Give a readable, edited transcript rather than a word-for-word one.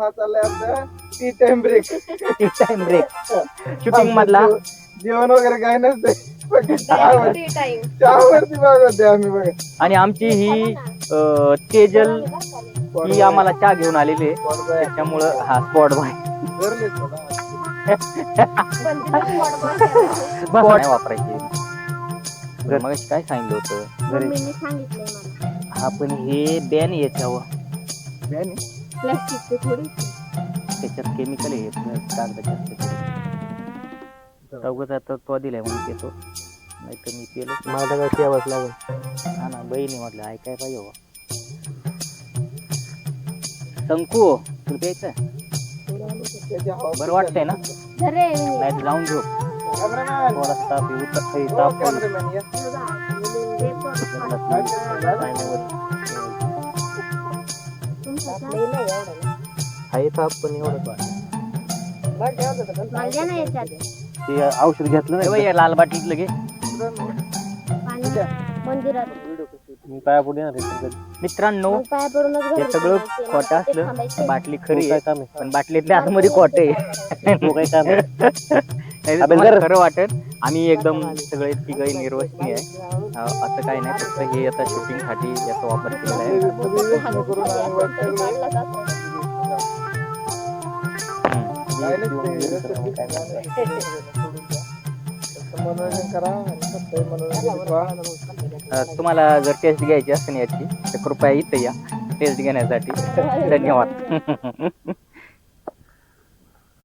हा चाललाय आमचा tea time break. Tea time break shooting मधला. जेवण वगैरे काय नसते, फ्री टाइम. चहावरती बघते आम्ही बघा. आणि आमची ही तेजल ही आम्हाला चहा घेऊन आलेली आहे, त्याच्यामुळं हा स्पॉट बाय नाही वापरायची. मग काय सांगितलं होतं मम्मीने सांगितलंय मला. हा पण हे बॅन याच्यावर प्लास्टिकचे थोडी. त्याच्यात केमिकल आहे कागदाच्या. आता तो दिलाय म्हणून येतो, नाही तर मी पेलो. मला काय ठेवाच लागेल. हा ना, बहिणी म्हटलं ऐकाय पाहिजे हो. शंकू तुला प्यायचं बरं वाटतंय ना? नाही जाऊन घेऊ थोडासा ताप आहे ताप पण एवढं ते औषध घेतलं नाही लाल बाटलीत लगे मंदिरात पाया पुढे येणार. मित्रांनो. हे सगळं खोटं असलं, बाटली खरी आहे काम पण बाटलीतल्या आतमध्ये खोट आहे. काय काम नाही, खरं वाटत. आम्ही एकदम सगळे तिघही निर्वसनी आहे, असं काही नाही. फक्त हे आता शूटिंग साठी याचा वापर केलेला आहे. मनोरंजन करा, तुम्हाला जर टेस्ट घ्यायची असेल याची तर कृपया इथं या टेस्ट घेण्यासाठी. धन्यवाद.